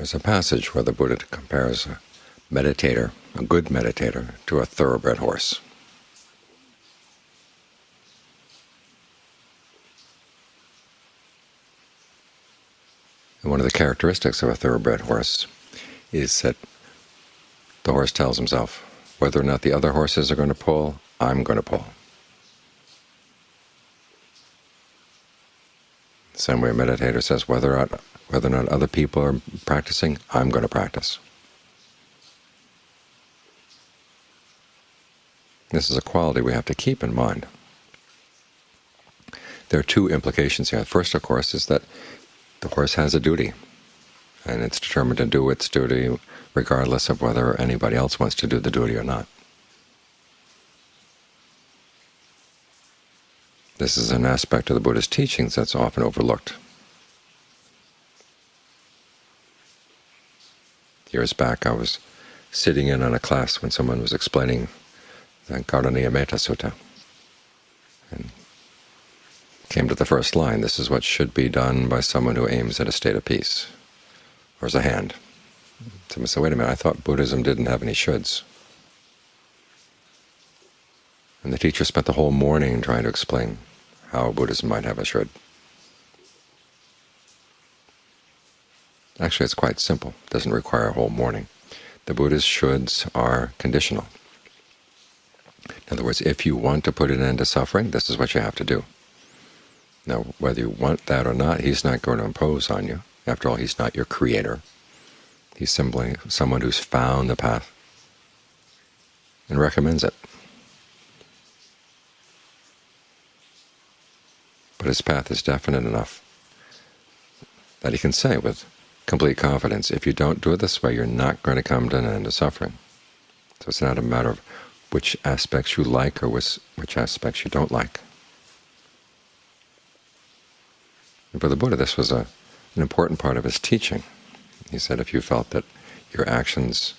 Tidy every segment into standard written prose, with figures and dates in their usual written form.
There's a passage where the Buddha compares a meditator, a good meditator, to a thoroughbred horse. And one of the characteristics of a thoroughbred horse is that the horse tells himself, whether or not the other horses are going to pull, I'm going to pull. Same way a meditator says, whether or not other people are practicing, I'm going to practice. This is a quality we have to keep in mind. There are two implications here. First, of course, is that the horse has a duty, and it's determined to do its duty regardless of whether anybody else wants to do the duty or not. This is an aspect of the Buddha's teachings that's often overlooked. Years back, I was sitting in on a class when someone was explaining the Karaniya Metta Sutta, and came to the first line, this is what should be done by someone who aims at a state of peace. There's a hand. Someone said, wait a minute, I thought Buddhism didn't have any shoulds. And the teacher spent the whole morning trying to explain how Buddhism might have a should. Actually, it's quite simple. It doesn't require a whole morning. The Buddha's shoulds are conditional. In other words, if you want to put an end to suffering, this is what you have to do. Now, whether you want that or not, he's not going to impose on you. After all, he's not your creator. He's simply someone who's found the path and recommends it. But his path is definite enough that he can say with complete confidence, if you don't do it this way, you're not going to come to an end of suffering. So it's not a matter of which aspects you like or which aspects you don't like. And for the Buddha, this was an important part of his teaching. He said if you felt that your actions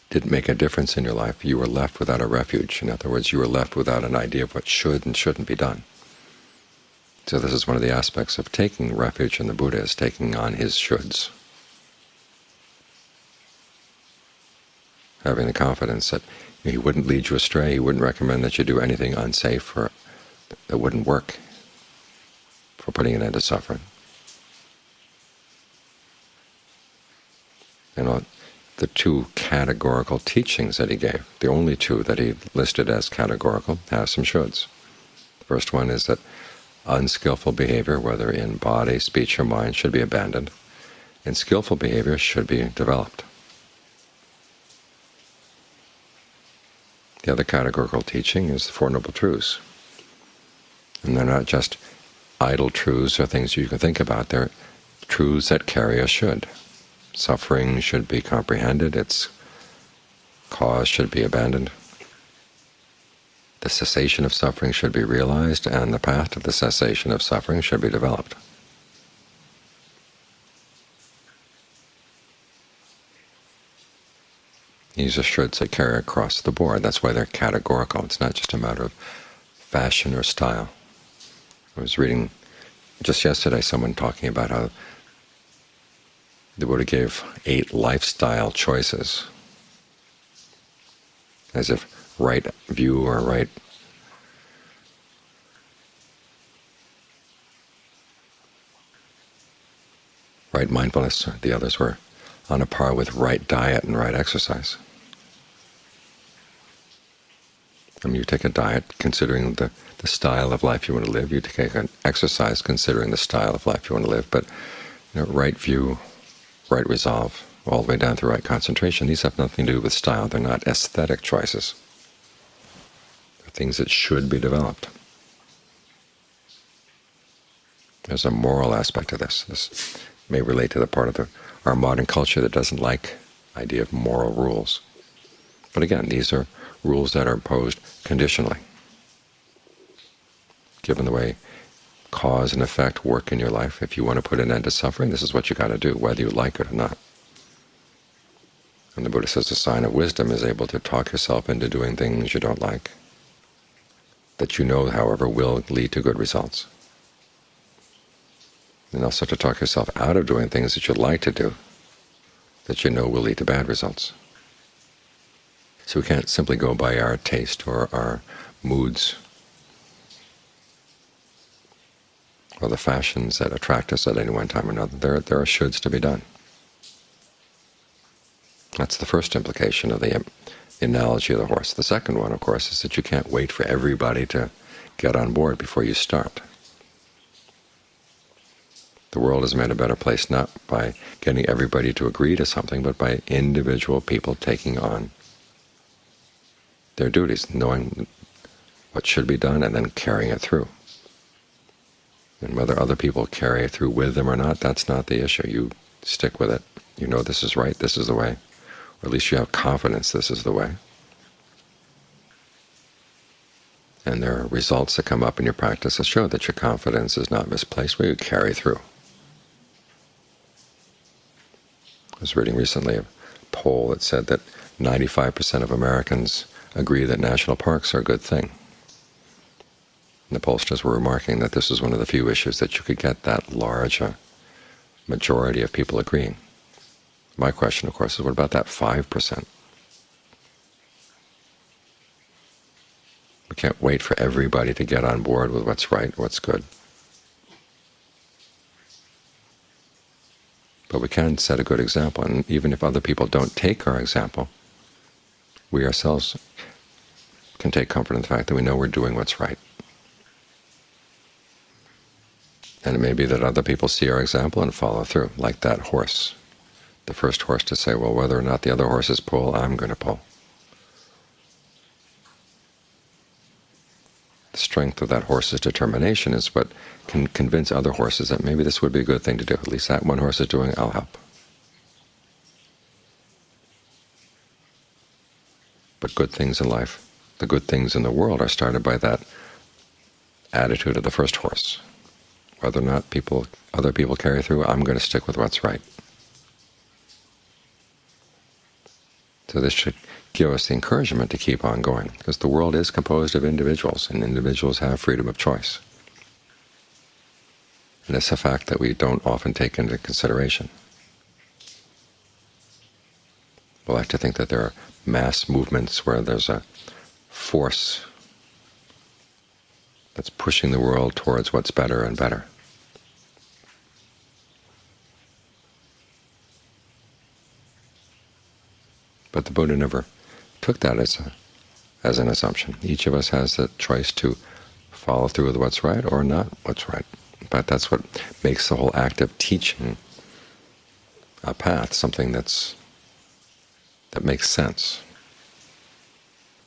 didn't make a difference in your life, you were left without a refuge. In other words, you were left without an idea of what should and shouldn't be done. So this is one of the aspects of taking refuge in the Buddha, is taking on his shoulds. Having the confidence that he wouldn't lead you astray, he wouldn't recommend that you do anything unsafe or that wouldn't work for putting an end to suffering. And the two categorical teachings that he gave, the only two that he listed as categorical, have some shoulds. The first one is that unskillful behavior, whether in body, speech, or mind, should be abandoned, and skillful behavior should be developed. The other categorical teaching is the Four Noble Truths. And they're not just idle truths or things you can think about. They're truths that carry a should. Suffering should be comprehended, its cause should be abandoned. The cessation of suffering should be realized, and the path to the cessation of suffering should be developed. These are shoulds that carry across the board. That's why they're categorical. It's not just a matter of fashion or style. I was reading just yesterday someone talking about how the Buddha gave 8 lifestyle choices, as if right view or right mindfulness, the others were on a par with right diet and right exercise. I mean, you take a diet considering the style of life you want to live, you take an exercise considering the style of life you want to live, but right view, right resolve, all the way down to right concentration, these have nothing to do with style. They're not aesthetic choices. They're things that should be developed. There's a moral aspect of this. This may relate to the part of our modern culture that doesn't like the idea of moral rules. But again, these are rules that are imposed conditionally. Given the way cause and effect work in your life, if you want to put an end to suffering, this is what you got to do, whether you like it or not. And the Buddha says the sign of wisdom is able to talk yourself into doing things you don't like, that you know, however, will lead to good results. and also to talk yourself out of doing things that you'd like to do that you know will lead to bad results. So we can't simply go by our taste or our moods or the fashions that attract us at any one time or another. There are shoulds to be done. That's the first implication of the analogy of the horse. The second one, of course, is that you can't wait for everybody to get on board before you start. The world is made a better place not by getting everybody to agree to something, but by individual people taking on their duties, knowing what should be done and then carrying it through. And whether other people carry it through with them or not, that's not the issue. You stick with it. You know this is right, this is the way. Or at least you have confidence this is the way. And there are results that come up in your practice that show that your confidence is not misplaced, where you carry through. I was reading recently a poll that said that 95% of Americans agree that national parks are a good thing. And the pollsters were remarking that this was one of the few issues that you could get that large a majority of people agreeing. My question, of course, is what about that 5%? We can't wait for everybody to get on board with what's right, what's good. But we can set a good example, and even if other people don't take our example, we ourselves can take comfort in the fact that we know we're doing what's right. And it may be that other people see our example and follow through, like that horse. The first horse to say, well, whether or not the other horses pull, I'm going to pull. The strength of that horse's determination is what can convince other horses that maybe this would be a good thing to do. At least that one horse is doing it, I'll help. But good things in life, the good things in the world, are started by that attitude of the first horse. Whether or not other people carry through, I'm going to stick with what's right. So this should give us the encouragement to keep on going, because the world is composed of individuals, and individuals have freedom of choice. And it's a fact that we don't often take into consideration. We like to think that there are mass movements where there's a force that's pushing the world towards what's better and better. But the Buddha never took that as an assumption. Each of us has the choice to follow through with what's right or not what's right. But that's what makes the whole act of teaching a path something that makes sense.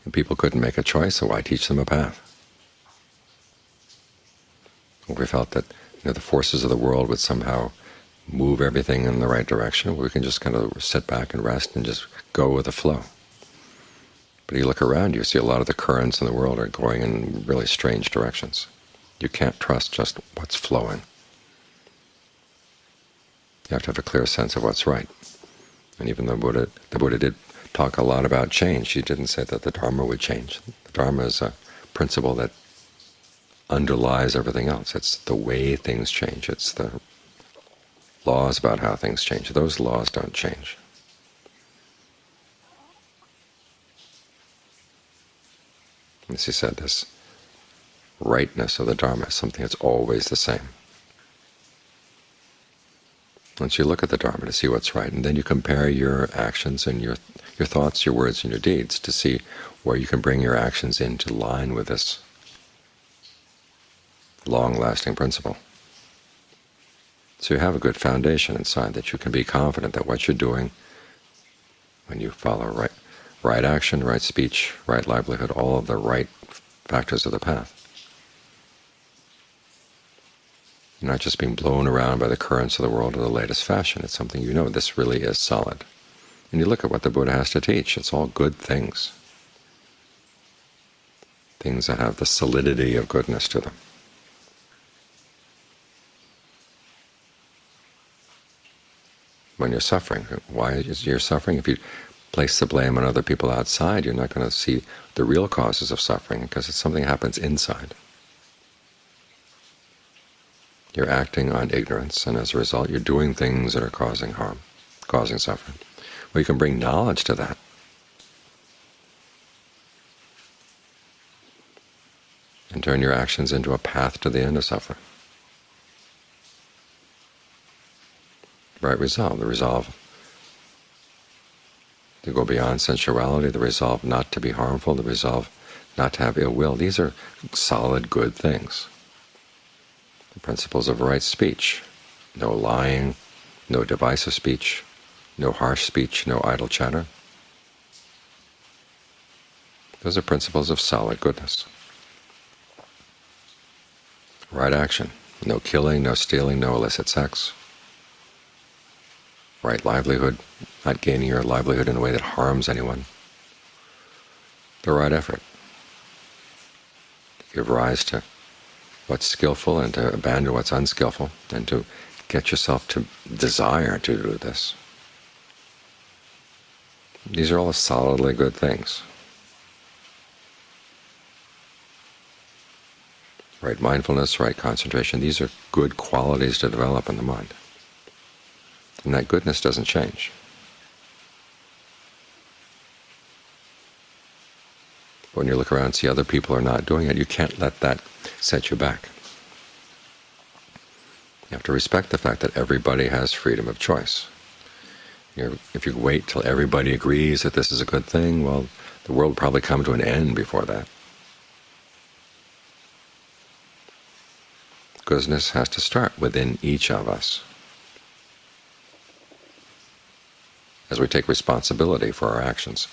And people couldn't make a choice, so why teach them a path? If we felt that the forces of the world would somehow move everything in the right direction, we can just kind of sit back and rest and just go with the flow. But you look around, you see a lot of the currents in the world are going in really strange directions. You can't trust just what's flowing. You have to have a clear sense of what's right. And even the Buddha did talk a lot about change. He didn't say that the Dharma would change. The Dharma is a principle that underlies everything else. It's the way things change. It's the laws about how things change. Those laws don't change. As he said, this rightness of the Dharma is something that's always the same. Once you look at the Dharma to see what's right, and then you compare your actions and your thoughts, your words, and your deeds to see where you can bring your actions into line with this long-lasting principle. So you have a good foundation inside that you can be confident that what you're doing, when you follow right action, right speech, right livelihood, all of the right factors of the path. You're not just being blown around by the currents of the world in the latest fashion. It's something you know this really is solid. And you look at what the Buddha has to teach. It's all good things. Things that have the solidity of goodness to them. When you're suffering, why is you're suffering? If you place the blame on other people outside, you're not going to see the real causes of suffering, because it's something that happens inside. You're acting on ignorance, and as a result you're doing things that are causing harm, causing suffering. Well, you can bring knowledge to that. And turn your actions into a path to the end of suffering. Right resolve, the resolve to go beyond sensuality, the resolve not to be harmful, the resolve not to have ill will. These are solid, good things. The principles of right speech: no lying, no divisive speech, no harsh speech, no idle chatter. Those are principles of solid goodness. Right action: no killing, no stealing, no illicit sex. Right livelihood: not gaining your livelihood in a way that harms anyone. The right effort: give rise to what's skillful and to abandon what's unskillful, and to get yourself to desire to do this. These are all solidly good things. Right mindfulness, right concentration, these are good qualities to develop in the mind. And that goodness doesn't change. When you look around and see other people are not doing it, you can't let that set you back. You have to respect the fact that everybody has freedom of choice. If you wait till everybody agrees that this is a good thing, well, the world will probably come to an end before that. Goodness has to start within each of us, as we take responsibility for our actions.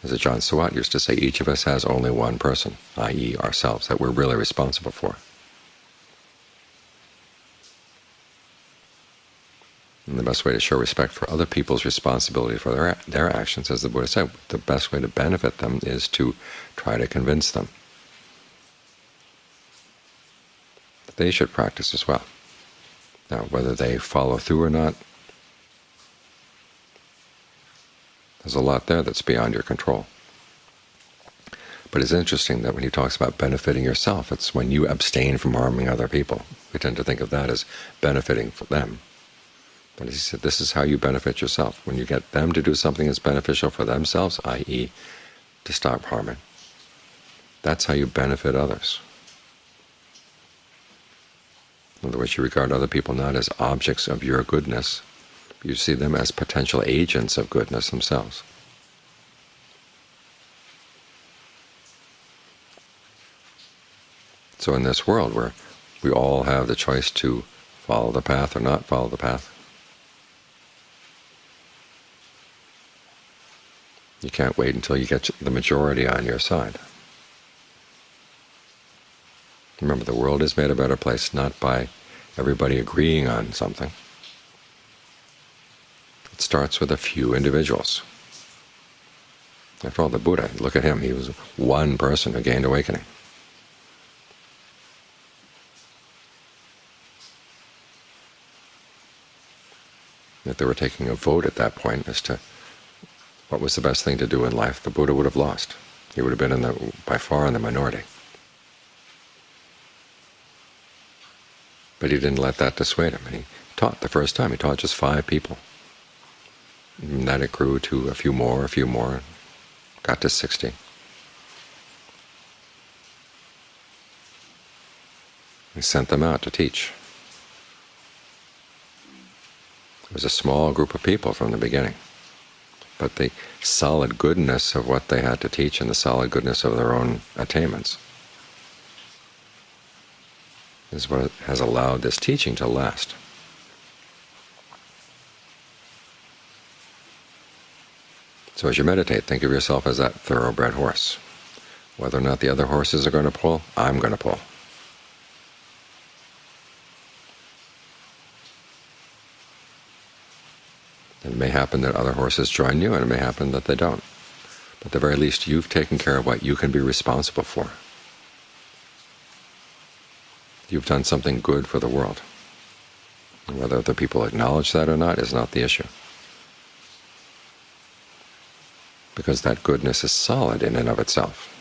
As Ajahn Suwat used to say, each of us has only one person, i.e. ourselves, that we're really responsible for. And the best way to show respect for other people's responsibility for their actions, as the Buddha said, the best way to benefit them is to try to convince them that they should practice as well. Now, whether they follow through or not, there's a lot there that's beyond your control. But it's interesting that when he talks about benefiting yourself, it's when you abstain from harming other people. We tend to think of that as benefiting from them. But he said this is how you benefit yourself. When you get them to do something that's beneficial for themselves, i.e. to stop harming, that's how you benefit others. In other words, you regard other people not as objects of your goodness, you see them as potential agents of goodness themselves. So in this world where we all have the choice to follow the path or not follow the path, you can't wait until you get the majority on your side. Remember, the world is made a better place not by everybody agreeing on something. It starts with a few individuals. After all, the Buddha, look at him, he was one person who gained awakening. If they were taking a vote at that point as to what was the best thing to do in life, the Buddha would have lost. He would have been by far in the minority. But he didn't let that dissuade him, and he taught the first time. He taught just 5 people. And then it grew to a few more, got to 60. He sent them out to teach. It was a small group of people from the beginning, but the solid goodness of what they had to teach and the solid goodness of their own attainments is what has allowed this teaching to last. So as you meditate, think of yourself as that thoroughbred horse. Whether or not the other horses are going to pull, I'm going to pull. It may happen that other horses join you, and it may happen that they don't. But at the very least, you've taken care of what you can be responsible for. You've done something good for the world. And whether other people acknowledge that or not is not the issue. Because that goodness is solid in and of itself.